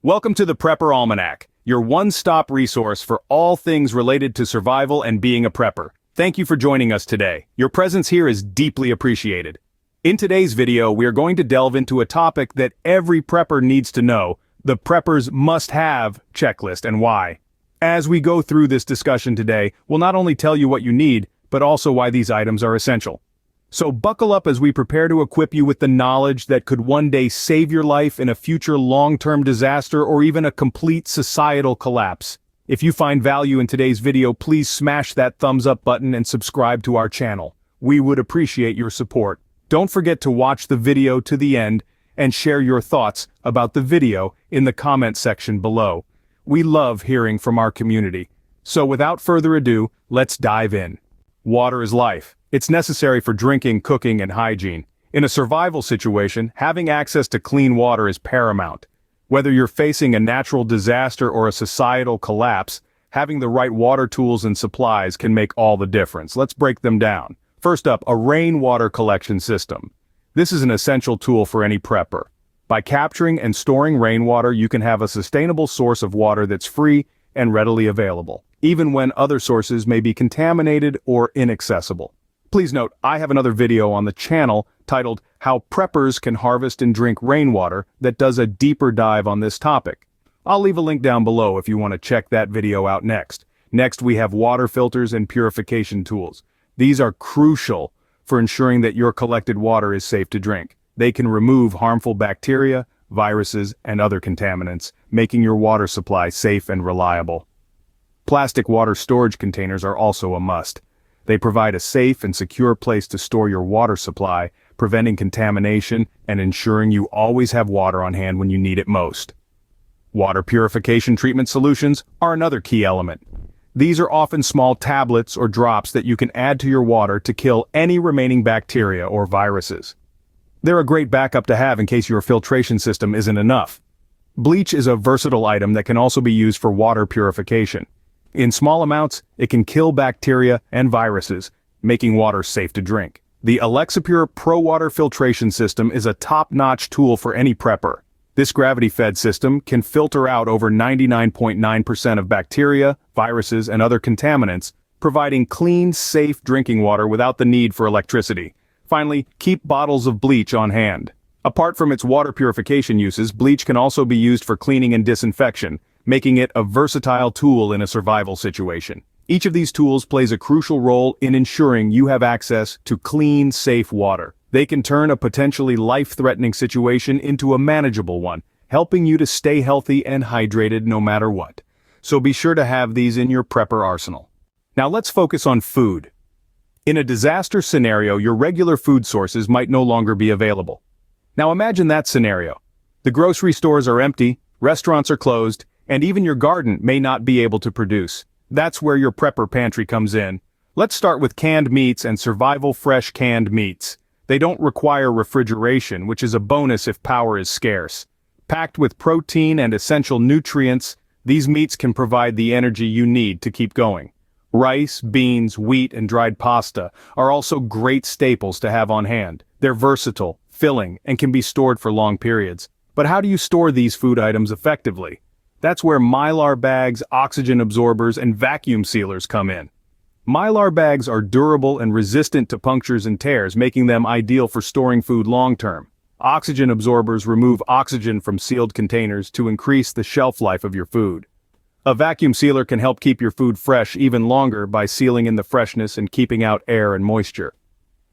Welcome to the Prepper Almanac, your one-stop resource for all things related to survival and being a prepper. Thank you for joining us today. Your presence here is deeply appreciated. In today's video, we are going to delve into a topic that every prepper needs to know, the prepper's must-have checklist and why. As we go through this discussion today, we'll not only tell you what you need, but also why these items are essential. So buckle up as we prepare to equip you with the knowledge that could one day save your life in a future long-term disaster or even a complete societal collapse. If you find value in today's video, please smash that thumbs up button and subscribe to our channel. We would appreciate your support. Don't forget to watch the video to the end and share your thoughts about the video in the comment section below. We love hearing from our community. So without further ado, let's dive in. Water is life. It's necessary for drinking, cooking, and hygiene. In a survival situation, having access to clean water is paramount. Whether you're facing a natural disaster or a societal collapse, having the right water tools and supplies can make all the difference. Let's break them down. First up, a rainwater collection system. This is an essential tool for any prepper. By capturing and storing rainwater, you can have a sustainable source of water that's free and readily available, even when other sources may be contaminated or inaccessible. Please note, I have another video on the channel titled How Preppers Can Harvest and Drink Rainwater that does a deeper dive on this topic. I'll leave a link down below if you want to check that video out next. Next, we have water filters and purification tools. These are crucial for ensuring that your collected water is safe to drink. They can remove harmful bacteria, viruses, and other contaminants, making your water supply safe and reliable. Plastic water storage containers are also a must. They provide a safe and secure place to store your water supply, preventing contamination and ensuring you always have water on hand when you need it most. Water purification treatment solutions are another key element. These are often small tablets or drops that you can add to your water to kill any remaining bacteria or viruses. They're a great backup to have in case your filtration system isn't enough. Bleach is a versatile item that can also be used for water purification. In small amounts, it can kill bacteria and viruses, making water safe to drink. The Alexapure Pro Water Filtration System is a top-notch tool for any prepper. This gravity-fed system can filter out over 99.9% of bacteria, viruses, and other contaminants, providing clean, safe drinking water without the need for electricity. Finally, keep bottles of bleach on hand. Apart from its water purification uses, bleach can also be used for cleaning and disinfection, making it a versatile tool in a survival situation. Each of these tools plays a crucial role in ensuring you have access to clean, safe water. They can turn a potentially life-threatening situation into a manageable one, helping you to stay healthy and hydrated no matter what. So be sure to have these in your prepper arsenal. Now let's focus on food. In a disaster scenario, your regular food sources might no longer be available. Now imagine that scenario. The grocery stores are empty, restaurants are closed, and even your garden may not be able to produce. That's where your prepper pantry comes in. Let's start with canned meats and survival fresh canned meats. They don't require refrigeration, which is a bonus if power is scarce. Packed with protein and essential nutrients, these meats can provide the energy you need to keep going. Rice, beans, wheat, and dried pasta are also great staples to have on hand. They're versatile, filling, and can be stored for long periods. But how do you store these food items effectively? That's where Mylar bags, oxygen absorbers, and vacuum sealers come in. Mylar bags are durable and resistant to punctures and tears, making them ideal for storing food long-term. Oxygen absorbers remove oxygen from sealed containers to increase the shelf life of your food. A vacuum sealer can help keep your food fresh even longer by sealing in the freshness and keeping out air and moisture.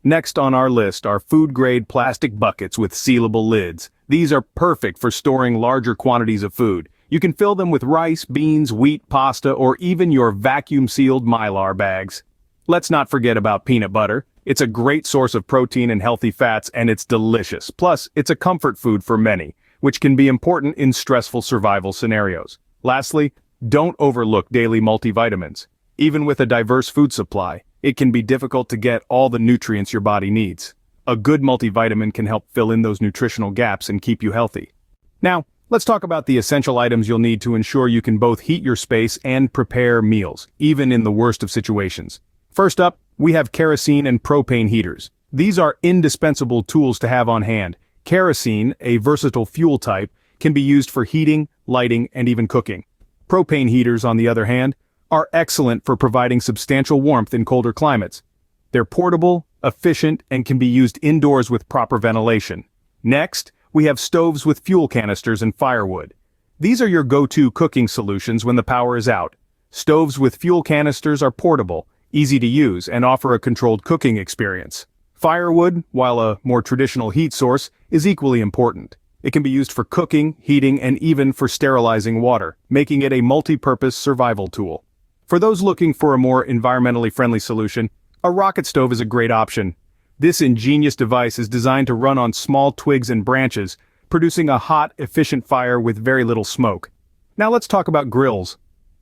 Next on our list are food-grade plastic buckets with sealable lids. These are perfect for storing larger quantities of food. You can fill them with rice, beans, wheat, pasta, or even your vacuum-sealed Mylar bags. Let's not forget about peanut butter. It's a great source of protein and healthy fats, and it's delicious. Plus, it's a comfort food for many, which can be important in stressful survival scenarios. Lastly, don't overlook daily multivitamins. Even with a diverse food supply, it can be difficult to get all the nutrients your body needs. A good multivitamin can help fill in those nutritional gaps and keep you healthy. Now, let's talk about the essential items you'll need to ensure you can both heat your space and prepare meals, even in the worst of situations. First up, we have kerosene and propane heaters. These are indispensable tools to have on hand. Kerosene, a versatile fuel type, can be used for heating, lighting, and even cooking. Propane heaters, on the other hand, are excellent for providing substantial warmth in colder climates. They're portable, efficient, and can be used indoors with proper ventilation. Next, we have stoves with fuel canisters and firewood. These are your go-to cooking solutions when the power is out. Stoves with fuel canisters are portable, easy to use, and offer a controlled cooking experience. Firewood, while a more traditional heat source, is equally important. It can be used for cooking, heating, and even for sterilizing water, making it a multi-purpose survival tool. For those looking for a more environmentally friendly solution, a rocket stove is a great option. This ingenious device is designed to run on small twigs and branches, producing a hot, efficient fire with very little smoke. Now let's talk about grills.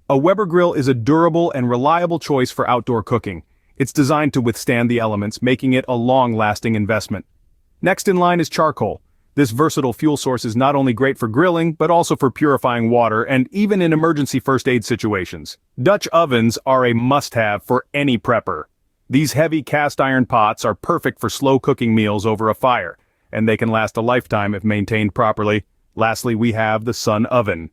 A Weber grill is a durable and reliable choice for outdoor cooking. It's designed to withstand the elements, making it a long-lasting investment. Next in line is charcoal. This versatile fuel source is not only great for grilling, but also for purifying water and even in emergency first aid situations. Dutch ovens are a must-have for any prepper. These heavy cast iron pots are perfect for slow cooking meals over a fire, and they can last a lifetime if maintained properly. Lastly, we have the sun oven.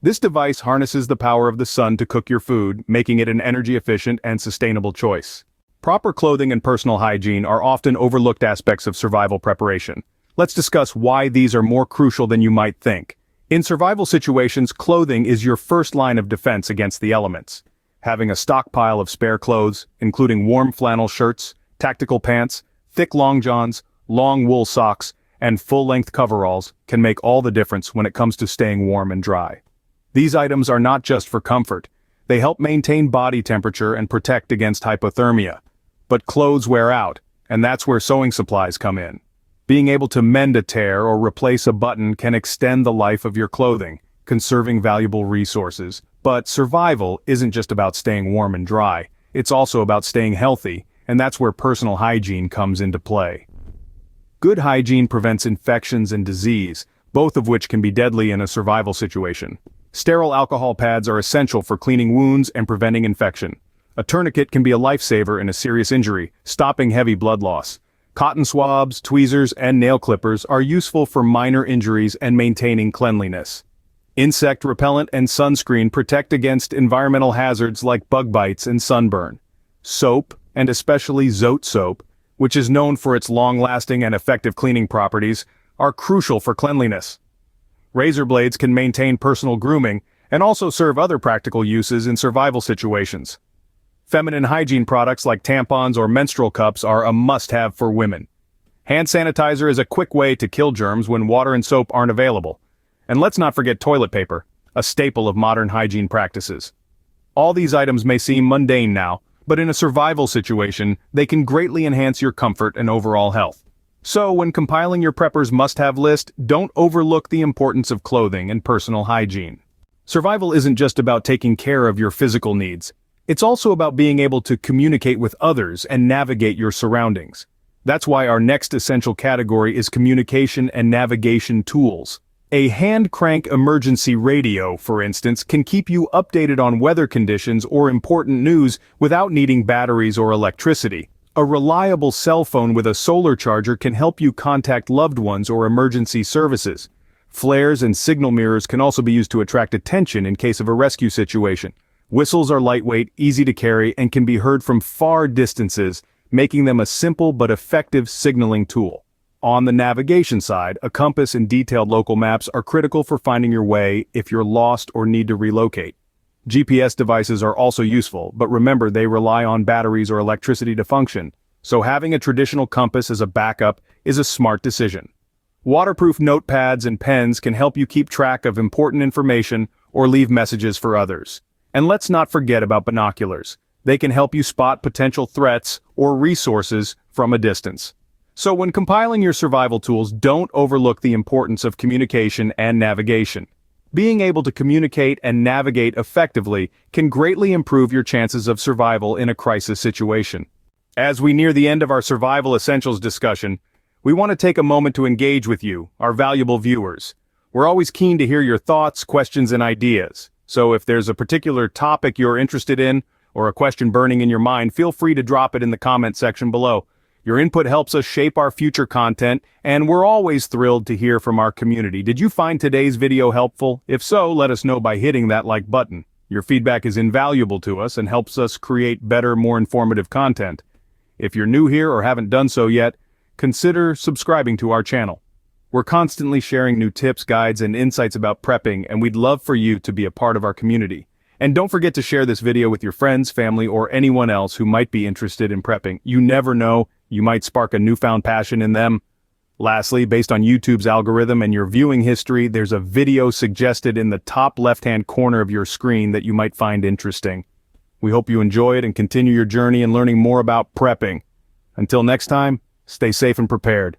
This device harnesses the power of the sun to cook your food, making it an energy-efficient and sustainable choice. Proper clothing and personal hygiene are often overlooked aspects of survival preparation. Let's discuss why these are more crucial than you might think. In survival situations, clothing is your first line of defense against the elements. Having a stockpile of spare clothes, including warm flannel shirts, tactical pants, thick long johns, long wool socks, and full-length coveralls, can make all the difference when it comes to staying warm and dry. These items are not just for comfort. They help maintain body temperature and protect against hypothermia. But clothes wear out, and that's where sewing supplies come in. Being able to mend a tear or replace a button can extend the life of your clothing, conserving valuable resources. But survival isn't just about staying warm and dry. It's also about staying healthy, and that's where personal hygiene comes into play. Good hygiene prevents infections and disease, both of which can be deadly in a survival situation. Sterile alcohol pads are essential for cleaning wounds and preventing infection. A tourniquet can be a lifesaver in a serious injury, stopping heavy blood loss. Cotton swabs, tweezers, and nail clippers are useful for minor injuries and maintaining cleanliness. Insect repellent and sunscreen protect against environmental hazards like bug bites and sunburn. Soap, and especially Zote soap, which is known for its long-lasting and effective cleaning properties, are crucial for cleanliness. Razor blades can maintain personal grooming and also serve other practical uses in survival situations. Feminine hygiene products like tampons or menstrual cups are a must-have for women. Hand sanitizer is a quick way to kill germs when water and soap aren't available. And let's not forget toilet paper, a staple of modern hygiene practices. All these items may seem mundane now, but in a survival situation, they can greatly enhance your comfort and overall health. So, when compiling your prepper's must-have list, don't overlook the importance of clothing and personal hygiene. Survival isn't just about taking care of your physical needs. It's also about being able to communicate with others and navigate your surroundings. That's why our next essential category is communication and navigation tools. A hand crank emergency radio, for instance, can keep you updated on weather conditions or important news without needing batteries or electricity. A reliable cell phone with a solar charger can help you contact loved ones or emergency services. Flares and signal mirrors can also be used to attract attention in case of a rescue situation. Whistles are lightweight, easy to carry, and can be heard from far distances, making them a simple but effective signaling tool. On the navigation side, a compass and detailed local maps are critical for finding your way if you're lost or need to relocate. GPS devices are also useful, but remember they rely on batteries or electricity to function, so having a traditional compass as a backup is a smart decision. Waterproof notepads and pens can help you keep track of important information or leave messages for others. And let's not forget about binoculars. They can help you spot potential threats or resources from a distance. So when compiling your survival tools, don't overlook the importance of communication and navigation. Being able to communicate and navigate effectively can greatly improve your chances of survival in a crisis situation. As we near the end of our survival essentials discussion, we want to take a moment to engage with you, our valuable viewers. We're always keen to hear your thoughts, questions, and ideas. So if there's a particular topic you're interested in, or a question burning in your mind, feel free to drop it in the comment section below. Your input helps us shape our future content, and we're always thrilled to hear from our community. Did you find today's video helpful? If so, let us know by hitting that like button. Your feedback is invaluable to us and helps us create better, more informative content. If you're new here or haven't done so yet, consider subscribing to our channel. We're constantly sharing new tips, guides, and insights about prepping, and we'd love for you to be a part of our community. And don't forget to share this video with your friends, family, or anyone else who might be interested in prepping. You never know, you might spark a newfound passion in them. Lastly, based on YouTube's algorithm and your viewing history, there's a video suggested in the top left-hand corner of your screen that you might find interesting. We hope you enjoy it and continue your journey in learning more about prepping. Until next time, stay safe and prepared.